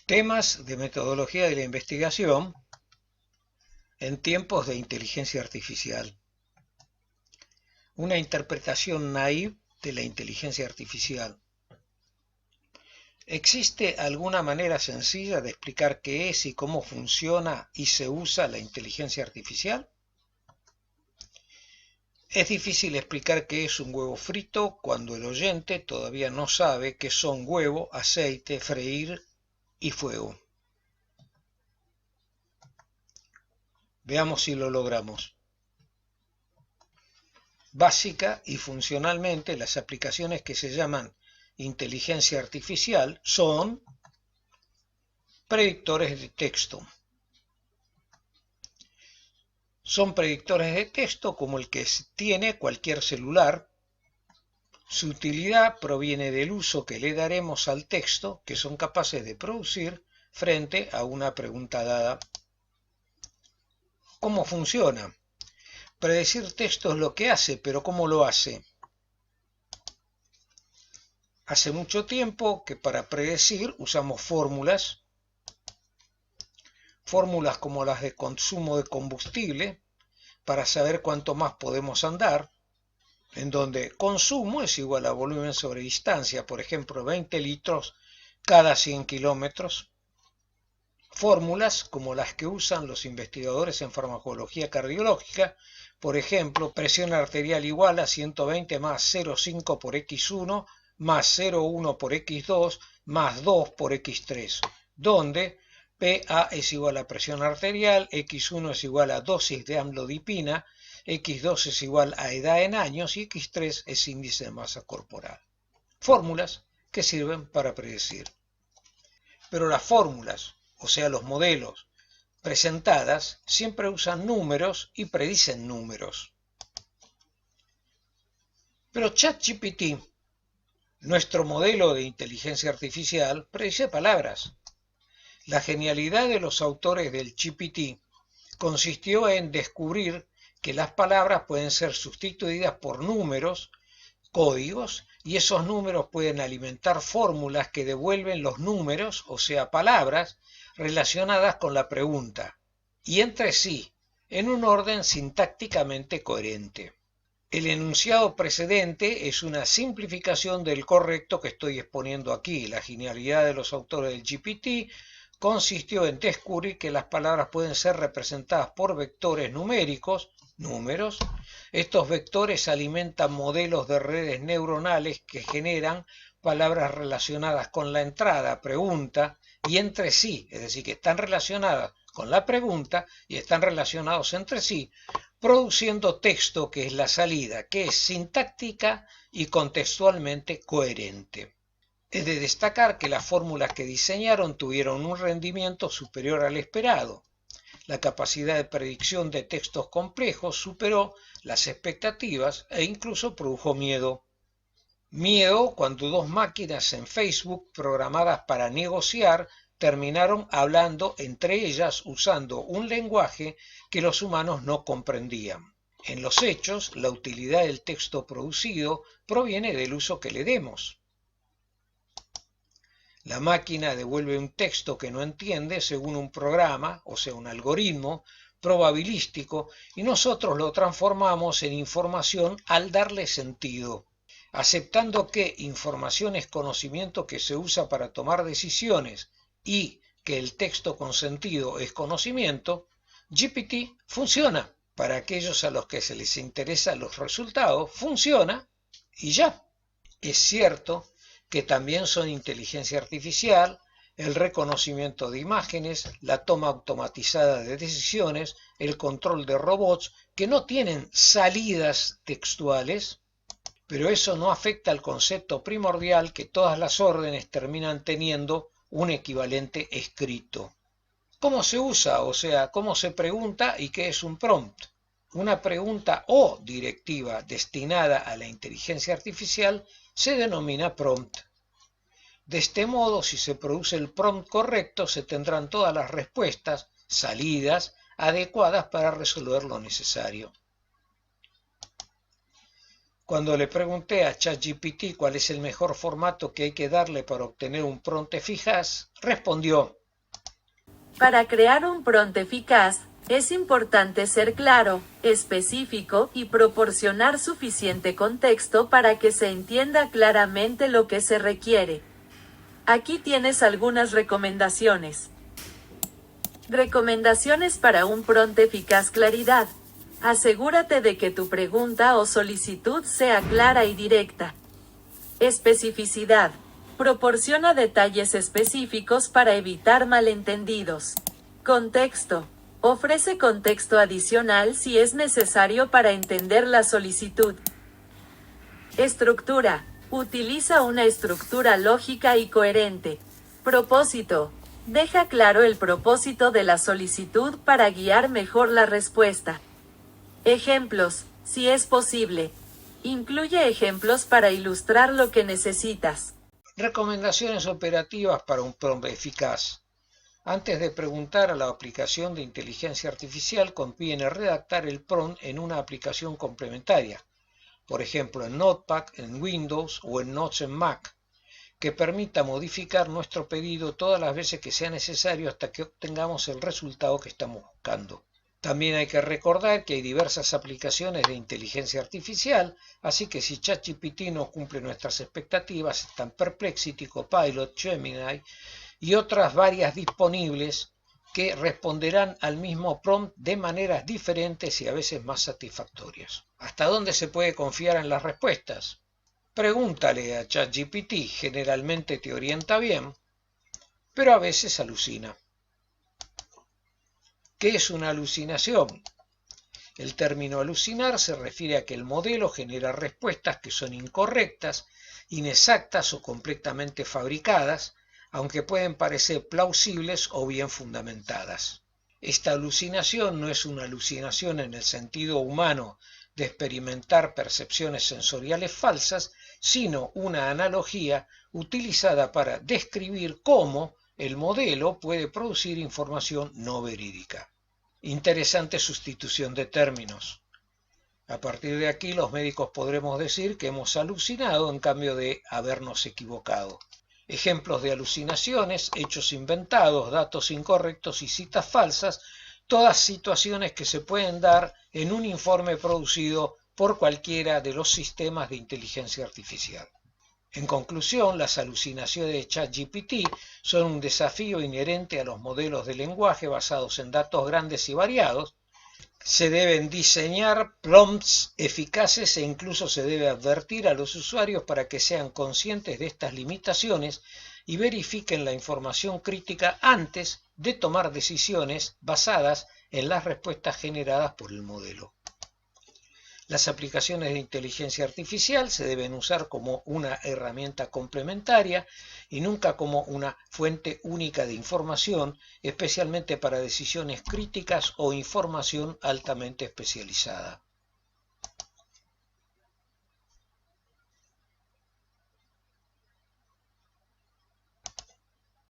Temas de metodología de la investigación en tiempos de inteligencia artificial. Una interpretación naive de la inteligencia artificial. ¿Existe alguna manera sencilla de explicar qué es y cómo funciona y se usa la inteligencia artificial? Es difícil explicar qué es un huevo frito cuando el oyente todavía no sabe qué son huevo, aceite, freír y fuego. Veamos si lo logramos. Básica y funcionalmente, las aplicaciones que se llaman inteligencia artificial son predictores de texto. Son predictores de texto como el que tiene cualquier celular. Su utilidad proviene del uso que le daremos al texto que son capaces de producir frente a una pregunta dada. ¿Cómo funciona? Predecir texto es lo que hace, pero ¿cómo lo hace? Hace mucho tiempo que para predecir usamos fórmulas como las de consumo de combustible, para saber cuánto más podemos andar, en donde consumo es igual a volumen sobre distancia, por ejemplo 20 litros cada 100 kilómetros. Fórmulas como las que usan los investigadores en farmacología cardiológica, por ejemplo, presión arterial igual a 120 más 0,5 por x1 más 0,1 por x2 más 2 por x3, donde PA es igual a presión arterial, x1 es igual a dosis de amlodipina, x2 es igual a edad en años y x3 es índice de masa corporal. Fórmulas que sirven para predecir. Pero las fórmulas, o sea los modelos presentadas, siempre usan números y predicen números. Pero ChatGPT, nuestro modelo de inteligencia artificial, predice palabras. La genialidad de los autores del GPT consistió en descubrir que las palabras pueden ser sustituidas por números, códigos, y esos números pueden alimentar fórmulas que devuelven los números, o sea, palabras, relacionadas con la pregunta, y entre sí, en un orden sintácticamente coherente. El enunciado precedente es una simplificación del correcto que estoy exponiendo aquí. La genialidad de los autores del GPT consistió en descubrir que las palabras pueden ser representadas por vectores numéricos, números. Estos vectores alimentan modelos de redes neuronales que generan palabras relacionadas con la entrada, pregunta, y entre sí, es decir, que están relacionadas con la pregunta y están relacionados entre sí, produciendo texto que es la salida, que es sintáctica y contextualmente coherente. Es de destacar que las fórmulas que diseñaron tuvieron un rendimiento superior al esperado. La capacidad de predicción de textos complejos superó las expectativas e incluso produjo miedo. Miedo cuando dos máquinas en Facebook programadas para negociar terminaron hablando entre ellas usando un lenguaje que los humanos no comprendían. En los hechos, la utilidad del texto producido proviene del uso que le demos. La máquina devuelve un texto que no entiende según un programa, o sea, un algoritmo probabilístico, y nosotros lo transformamos en información al darle sentido. Aceptando que información es conocimiento que se usa para tomar decisiones y que el texto con sentido es conocimiento, GPT funciona. Para aquellos a los que se les interesan los resultados, funciona y ya. Es cierto que también son inteligencia artificial, el reconocimiento de imágenes, la toma automatizada de decisiones, el control de robots que no tienen salidas textuales, pero eso no afecta al concepto primordial que todas las órdenes terminan teniendo un equivalente escrito. ¿Cómo se usa? O sea, ¿cómo se pregunta y qué es un prompt? Una pregunta o directiva destinada a la inteligencia artificial se denomina prompt. De este modo, si se produce el prompt correcto, se tendrán todas las respuestas, salidas, adecuadas para resolver lo necesario. Cuando le pregunté a ChatGPT cuál es el mejor formato que hay que darle para obtener un prompt eficaz, respondió: Para crear un prompt eficaz, es importante ser claro, específico y proporcionar suficiente contexto para que se entienda claramente lo que se requiere. Aquí tienes algunas recomendaciones. Recomendaciones para un prompt eficaz: claridad. Asegúrate de que tu pregunta o solicitud sea clara y directa. Especificidad. Proporciona detalles específicos para evitar malentendidos. Contexto. Ofrece contexto adicional si es necesario para entender la solicitud. Estructura. Utiliza una estructura lógica y coherente. Propósito. Deja claro el propósito de la solicitud para guiar mejor la respuesta. Ejemplos, si es posible. Incluye ejemplos para ilustrar lo que necesitas. Recomendaciones operativas para un prompt eficaz. Antes de preguntar a la aplicación de inteligencia artificial, conviene redactar el prompt en una aplicación complementaria, por ejemplo en Notepad, en Windows o en Notes en Mac, que permita modificar nuestro pedido todas las veces que sea necesario hasta que obtengamos el resultado que estamos buscando. También hay que recordar que hay diversas aplicaciones de inteligencia artificial, así que si ChatGPT no cumple nuestras expectativas, están Perplexity, Copilot, Gemini y otras varias disponibles que responderán al mismo prompt de maneras diferentes y a veces más satisfactorias. ¿Hasta dónde se puede confiar en las respuestas? Pregúntale a ChatGPT, generalmente te orienta bien, pero a veces alucina. ¿Qué es una alucinación? El término alucinar se refiere a que el modelo genera respuestas que son incorrectas, inexactas o completamente fabricadas, aunque pueden parecer plausibles o bien fundamentadas. Esta alucinación no es una alucinación en el sentido humano de experimentar percepciones sensoriales falsas, sino una analogía utilizada para describir cómo el modelo puede producir información no verídica. Interesante sustitución de términos. A partir de aquí los médicos podremos decir que hemos alucinado en cambio de habernos equivocado. Ejemplos de alucinaciones: hechos inventados, datos incorrectos y citas falsas, todas situaciones que se pueden dar en un informe producido por cualquiera de los sistemas de inteligencia artificial. En conclusión, las alucinaciones de ChatGPT son un desafío inherente a los modelos de lenguaje basados en datos grandes y variados. Se deben diseñar prompts eficaces e incluso se debe advertir a los usuarios para que sean conscientes de estas limitaciones y verifiquen la información crítica antes de tomar decisiones basadas en las respuestas generadas por el modelo. Las aplicaciones de inteligencia artificial se deben usar como una herramienta complementaria y nunca como una fuente única de información, especialmente para decisiones críticas o información altamente especializada.